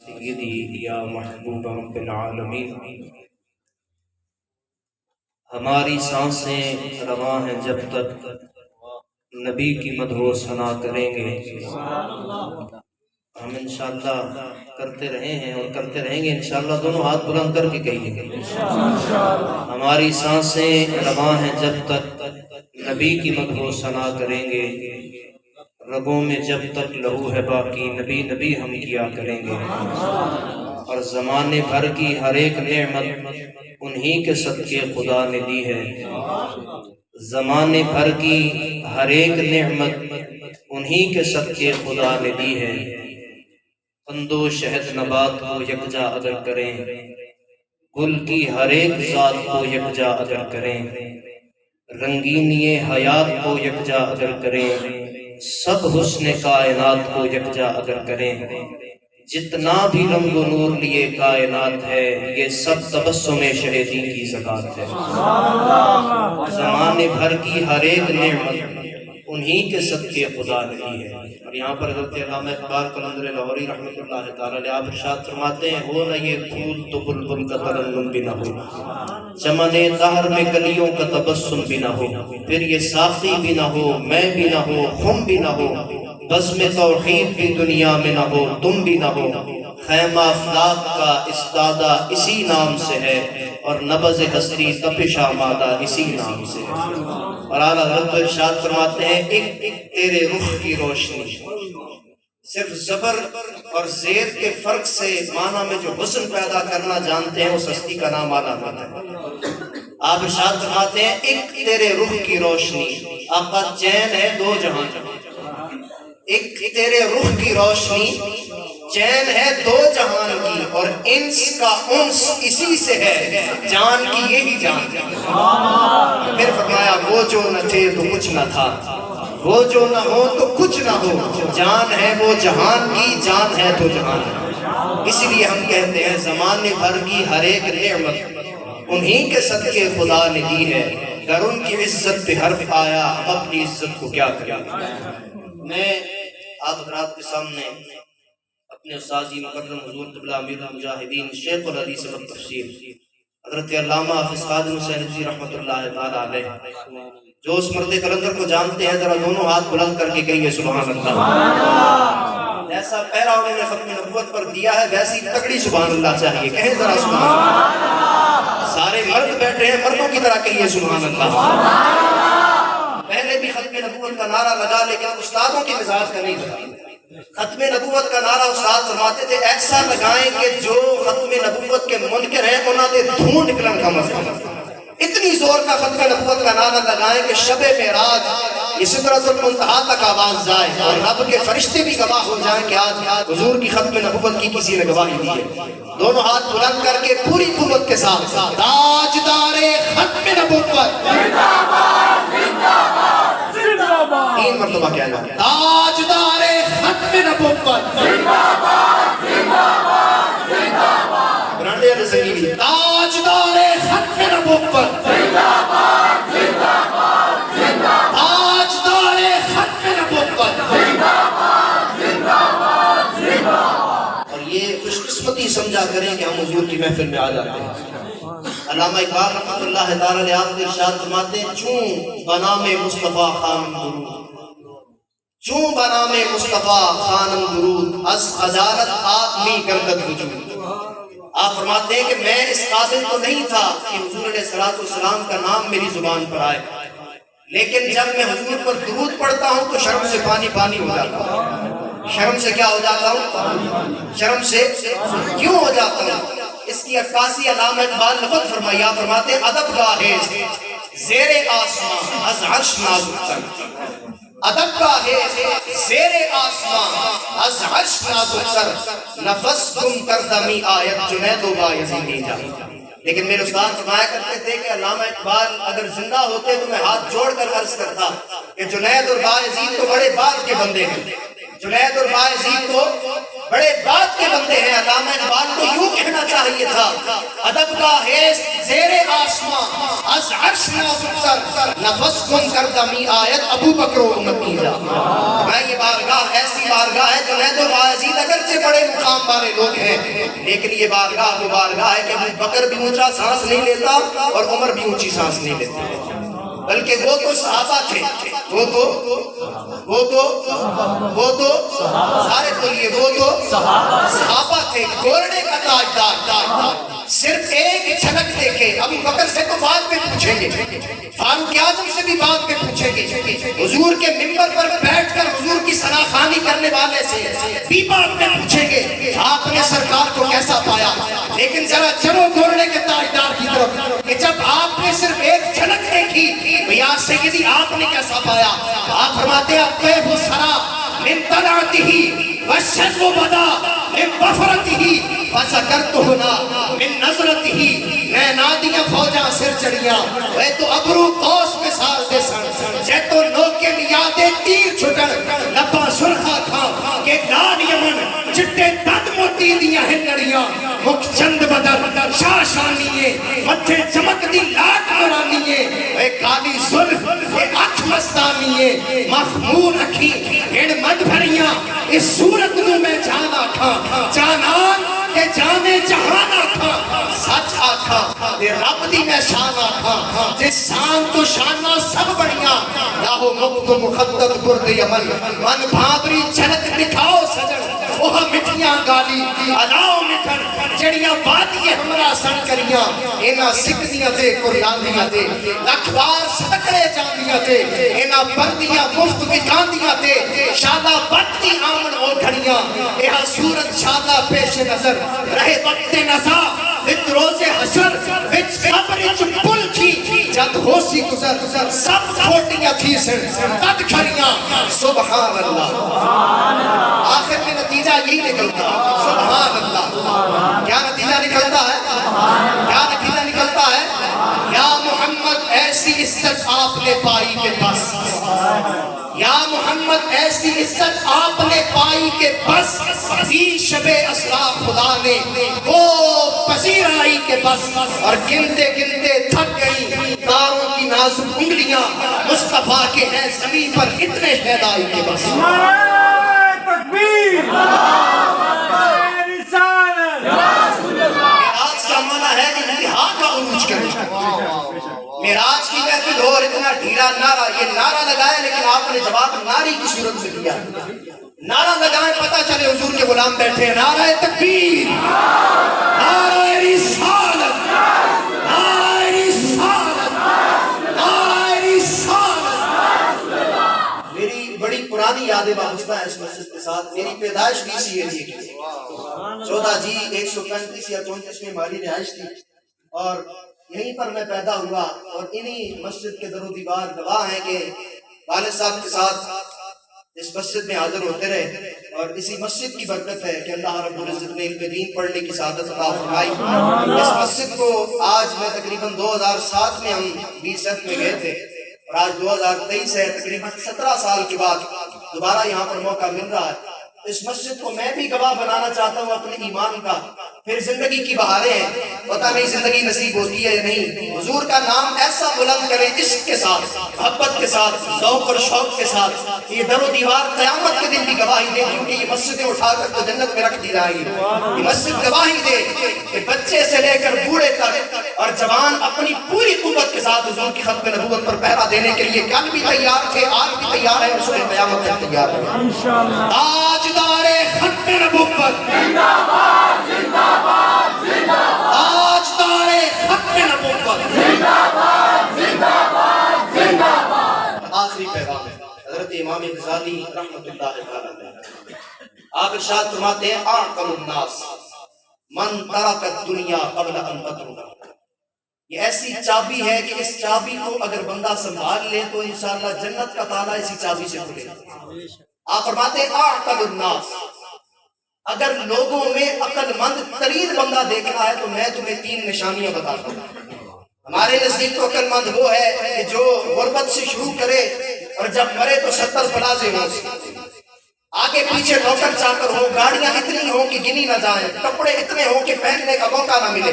سیدی یا محبوب رب العالمین، ہماری سانسیں رواں ہیں جب تک نبی کی مدح و ثنا کریں گے۔ ہم انشاءاللہ کرتے رہے ہیں اور کرتے رہیں گے انشاءاللہ، دونوں ہاتھ بلند کر کے کہیں گے ہماری سانسیں رواں ہیں جب تک نبی کی مدح و ثنا کریں گے، رگوں میں جب تک لہو ہے باقی نبی نبی ہم کیا کریں گے، اور زمانے بھر کی ہر ایک نعمت انہی کے صدقے خدا نے دی ہے، زمانے بھر کی ہر ایک نعمت انہی کے صدقے خدا نے دی ہے، قند و شہد نبات کو یکجا اگر کریں، گل کی ہر ایک ذات کو یکجا اگر کریں، رنگینی حیات کو یکجا اگر کریں، سب حسن کائنات کو یکجا اگر کریں، جتنا بھی رنگ و نور لیے کائنات ہے یہ سب تبسم شہیدی کی زکات ہے، زمانے بھر کی ہر ایک نعمت انہی کے صدقے خدا نے دی ہے۔ اور یہاں پر حضرت علامہ اقبال قلندر لاہوری رحمۃ اللہ تعالی علیہ آپ ارشاد فرماتے ہیں، ہو نہ یہ پھول تو بلبل کا ترنم بھی نہ ہو، چمن دہر میں کلیوں کا تبسم بھی نہ ہو، پھر یہ ساقی بھی نہ ہو، میں بھی نہ ہو، خم بھی نہ ہو، بزم توحید بھی دنیا میں نہ ہو، تم بھی نہ ہو، خیمہ افلاک کا استادہ اسی نام سے ہے، اور نبض ہستی تپش آمادہ اسی نام سے ہے۔ اور اعلیٰ حضرت ارشاد فرماتے ہیں، ایک تیرے رخ کی روشنی، صرف زبر اور زیر کے فرق سے معنی میں جو حسن پیدا کرنا جانتے ہیں اس ہستی کا نام اعلیٰ حضرت ہے۔ آپ ارشاد فرماتے ہیں، ایک تیرے رخ کی روشنی، آقا چین ہے دو جہان، ایک تیرے رخ کی روشنی چین ہے دو جہان کی، اور انس کا انس اسی سے ہے، جان کی یہی جان۔ پھر فرمایا، وہ جو نہ تھے تو کچھ نہ تھا، وہ جو نہ ہو تو کچھ نہ ہو، جان ہے وہ جہان کی، جان ہے تو جہان ہے۔ اسی لیے ہم کہتے ہیں زمانے بھر کی ہر ایک نعمت انہی کے صدقے خدا نے دی ہے، اگر ان کی عزت پہ حرف آیا ہم اپنی عزت کو کیا کریں۔ میں آپ حضرات کے سامنے اپنے استاذی مقدم حضور قبلہ امیر المجاہدین شیخ الحدیث والتفسیر حضرت علامہ حافظ قادم حسین رضوی رحمۃ اللہ تعالی علیہ، جو اس مرد قلندر کو جانتے ہیں ذرا دونوں ہاتھ بلند کر کے کہیے سبحان اللہ۔ ایسا پہلا انہوں نے ختم نبوت پر دیا ہے، ویسی تکڑی سبحان اللہ چاہیے، کہیں ذرا سبحان اللہ۔ سارے مرد بیٹھے ہیں، مردوں کی طرح کہیے سبحان اللہ۔ پہلے بھی ختم نبوت کا نعرہ لگا لیکن استادوں کی مزاج کا نہیں لگا۔ ختم نبوت کا نعرہ استاد فرماتے تھے ایسا لگائیں کہ جو ختم نبوت کے منکر ہیں انہوں نے دھوں نکلن کا مزہ، اتنی زور کا ختم نبوت کا نعرہ لگائیں کہ شب معراج یہ سدرۃ المنتہا تک آواز جائے اور رب کے فرشتے بھی گواہ ہو جائیں کہ آج حضور کی ختم نبوت کی کسی نے گواہی دی ہے۔ دونوں ہاتھ بلند کر کے پوری قوت کے ساتھ تاجدار ختم نبوت تین مرتبہ کہنا، تاجدار ختم نبوت برانڈے علیہ سنگیوی، تاجدار ختم نبوت، تاجدار ختم نبوت۔ اور یہ خوش قسمتی سمجھا کریں کہ ہم حضور کی محفل میں آ جاتے ہیں۔ علامہ اقبال رحمۃ اللہ تعالی علیہ آپ ارشاد فرماتے ہیں، چون بنام مصطفیٰ خانم درود، چون بنام مصطفیٰ خانم درود، از خجالت آدمی گردد وجود۔ آپ فرماتے ہیں کہ میں اس قابل تو نہیں تھا کہ حضور علیہ السلام کا نام میری زبان پر آئے، لیکن جب میں حضور پر درود پڑھتا ہوں تو شرم سے پانی پانی ہو جاتا ہوں۔ شرم سے کیا ہو جاتا ہوں؟ شرم سے کیوں ہو جاتا ہوں؟ اس کی عکاسی علامہ اقبال نقد فرمائی، آپ فرماتے ہیں، ادب گاہے زیر آسمان از عرش نازک تر، ادب گاہے زیر آسمان از عرش نازک تر، نفس گم کردمی آیت جنید و بایزیدی جا۔ لیکن میرے استاد فرمایا کرتے تھے کہ علامہ اقبال اگر زندہ ہوتے تو میں ہاتھ جوڑ کر عرض کرتا کہ جنید اور بایزید تو بڑے بعد کے بندے ہیں، جنید اور بایزید تو بڑے بعد کے بندے ہیں۔ علامہ اقبال کو یوں کہنا چاہتا چاہیے تھا. ادب کا حیث زیر آسمان از عرش نہ ستر نفس کن کردمی آیت ابو بکر و امتی جا. میں یہ بارگاہ ایسی بارگاہ ہے جنید و باعزید اگرچہ بڑے مقام والے لوگ ہیں لیکن یہ بارگاہ وہ بارگاہ ہے کہ ابو بکر بھی اونچا سانس نہیں لیتا اور عمر بھی اونچی سانس نہیں لیتے بلکہ وہ تو صحابہ تھے. وہ تو سارے بولیے وہ تو صحابہ تھے. گھوڑے کا تاجدار صرف ایک جھلک دیکھے. ابو بکر سے تو بعد میں پوچھیں گے, فاروق اعظم سے بھی بعد میں پوچھیں گے, حضور کے منبر پر بیٹھ کر حضور کی ثناخوانی کرنے والے سے بھی بعد میں پوچھیں گے آپ نے سرکار کو کیسا پایا. لیکن ذرا چلو گھوڑے کے تاجدار کی طرف کہ جب آپ نے صرف ایک جھلک دیکھی یا سیدی آپ نے کیسا پایا. آپ فرماتے ہیں کیف سرا من طلعته والشجو بدا من وفرته فذكرتهنا من نظرته. میں نادیاں فوجاں سر چڑیاں وہ تو ابرو قوس مثال دے سن جے تو نوکے نیادے تیر چھٹن لبا سرخا تھا کہ لال یمن چٹے دد موتی دیاں ہنڑیاں مکھ چند بدر شاشانیے متھے چمک دی لاٹ مرانیے اے کالی زلف اے اکھ مستانیے مخمور اکھی ہن مد بھریاں اس صورت نو میں جان آکھاں جانان کہ جانے جہان آکھاں سچ آکھاں تے رب دی میں شان آکھاں جس شان تو شانہ سب بڑیاں لاہو مقت مخدد برد یمن من بھادری جھلک دکھاؤ سجن وہ مٹھیاں گالی علاؤ مٹھن جڑیاں باتیے ہمرا سن کریاں اینا سکھدیاں تے قرآنیاں تے لکھوار سکڑے جاندیاں تے اینا بردیاں مفت بکاندیاں تے شادہ بڑتی آمن ہو گھڑیاں ایہا صورت شادہ پیش نظر رہے وقت نظا وچ روز حشر وچ قبر پل تھی جد ہوسی گزر سب کھوٹیاں تھی سن تد کھڑیاں سبحان اللہ. آخر میں نتیجہ یہی نکلتا سبحان اللہ. کیا نتیجہ نکلتا ہے؟ کیا نتیجہ نکلتا ہے؟ یا محمد ایسی عزت آپ نے پائی کہ بس. یا محمد ایسی عزت آپ نے پائی کہ بس. فی شب اسرا خدا نے وہ پذیر آئی کہ بس. اور گنتے گنتے تھک گئی تاروں کی نازک انگلیاں مصطفیٰ کے ہیں زمین پر اتنے شہدائی کے بس. تکبیر معراج کا معنی ہے انتہا کا عروج کرنا. معراج کی محفل اور اتنا ڈھیلا نعرہ, یہ نعرہ لگائے لیکن آپ نے جواب ناری کی صورت میں دیا. نعرہ لگائے پتہ چلے حضور کے غلام بیٹھے. نعرہ تکبیر, نعرہ رسالت, نعرہ رسالت, نعرہ رسالت. میری بڑی پرانی یادیں وابستہ ہیں اس مسجد کے ساتھ. میری پیدائش بھی اسی ایریے کی 14 جی 135 یا 34 میں ہماری رہائش تھی اور یہیں پر میں پیدا ہوا. اور انہی مسجد کے در و دیوار گواہ ہیں کہ والد صاحب کے ساتھ اس مسجد میں حاضر ہوتے رہے اور اسی مسجد کی برکت ہے کہ اللہ رب العزت نے علم دین پڑھنے کی سعادت عطا فرمائی. اس مسجد کو آج میں تقریباً 2007 میں ہم BSF میں گئے تھے اور آج 2023 ہے, تقریباً 17 سال کے بعد دوبارہ یہاں پر موقع مل رہا ہے. اس مسجد کو میں بھی گواہ بنانا چاہتا ہوں اپنے ایمان کا. پھر زندگی کی بہاریں ہیں, پتہ نہیں زندگی نصیب ہوتی ہے یا نہیں. حضور کا نام ایسا بلند کرے عشق کے ساتھ, محبت کے ساتھ, ذوق اور شوق کے ساتھ. یہ در و دیوار قیامت کے دن بھی گواہی دے, کیونکہ یہ مسجدیں اٹھا کر تو جنت میں رکھ دی جائیں گی. یہ مسجد گواہی دے کہ بچے سے لے کر بوڑھے تک اور جوان اپنی پوری قوت کے ساتھ حضور کی ختم نبوت پر پہرا دینے کے لیے کل بھی تیار تھے, آج بھی تیار ہے اور صبح قیامت تک تیار ہے. تاجدار ختم نبوت زندہ باد, زندہ باد, زندہ باد. تاجدار ختم نبوت زندہ باد, زندہ باد, زندہ باد. آخری پیغام ہے حضرت امام غزالی رحمۃ اللہ علیہ. آپ ارشاد فرماتے ہیں اعقل الناس من ترک الدنیا قبل ان تترک. یہ ایسی چابی ہے کہ اس چابی کو اگر بندہ سنبھال لے تو انشاءاللہ جنت کا تالا اسی چابی سے کھلے. آپ فرماتے ہیں اعقل الناس, اگر لوگوں میں عقل مند ترین بندہ دیکھنا ہے تو میں تمہیں 3 نشانیاں بتاتا ہوں. ہمارے نزدیک تو عقل مند وہ ہے کہ جو غربت سے شروع کرے اور جب مرے تو 70 پلازے ہوں. آگے پیچھے نوکر چاکر ہو، گاڑیاں اتنی ہوں کہ گنی نہ جائیں، کپڑے اتنے ہوں کہ پہننے کا موقع نہ ملے،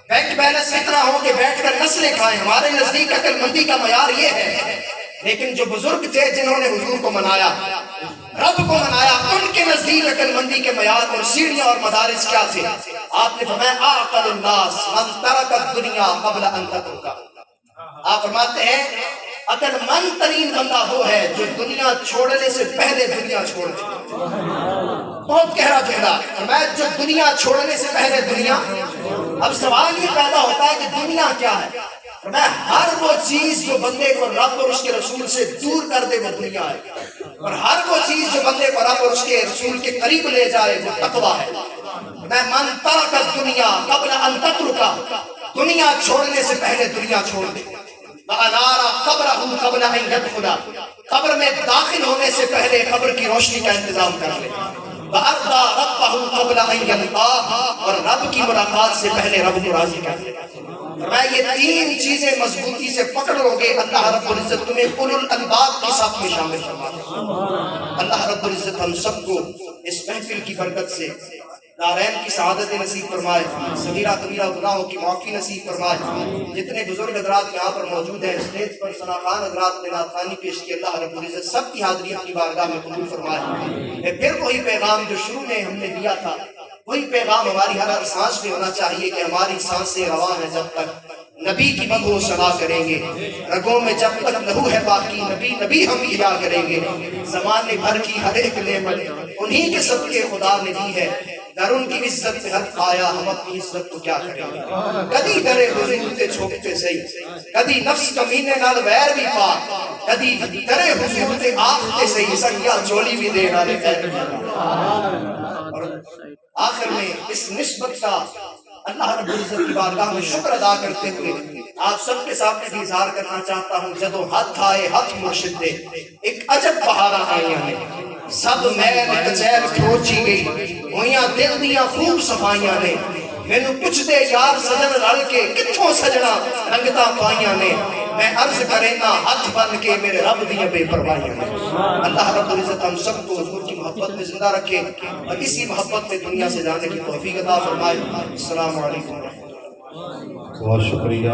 بینک بیلنس اتنا ہو کہ بیٹھ کر نسلیں کھائیں۔ ہمارے نزدیک عقل مندی کا معیار یہ ہے، لیکن جو بزرگ تھے جنہوں نے حضور کو منایا، رب کو منایا، ان کے نزدیک عقل مندی کے معیار اور سیڑھیاں اور مدارس کیا تھے؟ آپ نے فرمایا اعقل الناس من ترک الدنیا قبل ان تترک۔ آپ فرماتے ہیں عقل مند ترین بندہ وہ ہے جو دنیا چھوڑنے سے پہلے دنیا چھوڑ دے۔ بہت گہرا جملہ، فرمایا جو دنیا چھوڑنے سے پہلے دنیا۔ اب سوال یہ پیدا ہوتا ہے کہ دنیا کیا ہے؟ فرمایا ہر وہ چیز جو بندے کو رب اور اس کے رسول سے دور کر دے وہ دنیا ہے، اور ہر وہ چیز جو بندے کو رب اور اس کے رسول کے قریب لے جائے وہ تقویٰ ہے۔ میں من ترک الدنیا قبل ان تترک، دنیا چھوڑنے سے پہلے دنیا چھوڑ دے۔ وَأَنَارَ قَبْرَهُ قَبْلَ أَن يَدْخُلَ، قبر میں داخل ہونے سے پہلے قبر کی روشنی کا انتظام کر لے۔ وَأَرْضَى رَبَّهُ قَبْلَ أَن يَلْقَاهُ، اور رب کی ملاقات سے پہلے رب کو راضی کر لے۔ فرمایا یہ تین چیزیں مضبوطی سے پکڑ لو گے، اللہ رب العزت تمہیں اولو الالباب کی صف میں شامل فرما دے۔ اللہ رب العزت ہم سب کو اس محفل کی برکت سے دارین کی سعادت نصیب فرمائے، صغیرہ کبیرہ گناہوں کی معافی نصیب فرمائے۔ جتنے بزرگ حضرات یہاں پر موجود ہیں، اسٹیج پر ثنا خوان حضرات نے نعت خوانی پیش کی، اللہ رب العزت سب کی حاضری اپنی بارگاہ میں قبول فرمائے۔ پھر وہی پیغام جو شروع میں ہم نے دیا تھا، وہی پیغام ہماری ہر سانس میں ہونا چاہیے کہ ہماری سانسیں رواں ہیں جب تک نبی کی مدح و ثنا کریں گے، رگوں میں جب تک لہو ہے باقی نبی نبی ہم کیا کریں گے۔ زمانے بھر کی ہر ایک نعمت انہی کے صدقے خدا نے دی ہے، در ان کی عزت پہ حق آیا، ہم اپنی عزت کو کیا کریں گے۔ کدی درے حضور تے چھوکتے سہی، کدی نفس کمینے نال ویر بھی پا، کدی درے حضور تے آختے سہی، سنگیا چولی بھی دے نالے خیر۔ اور آخر میں اس نسبت کا اللہ رب العزت کی بارگاہ میں شکر ادا کرتے ہوئے آپ سب کے سامنے بھی اظہار کرنا چاہتا ہوں، جدو ہاتھ آئے ہاتھ مرشد دے، ایک عجب بہارا آئیاں نے، سب میل کچیل کھوچی گئی، ہویاں دل دیاں خوب صفائیاں نے، مینو پوچھ دے یار سجن رل کے کتھوں سجنا رنگتا پائیاں نے، میں عرض کرینا ہاتھ بن کے میرے رب دیاں بے پروائیاں نے۔ اللہ رب العزت ہم سب کو حضور کی محبت میں زندہ رکھے اور اسی محبت میں دنیا سے جانے کی توفیق عطا فرمائے۔ السلام علیکم ورحمۃ اللہ۔ بہت شکریہ۔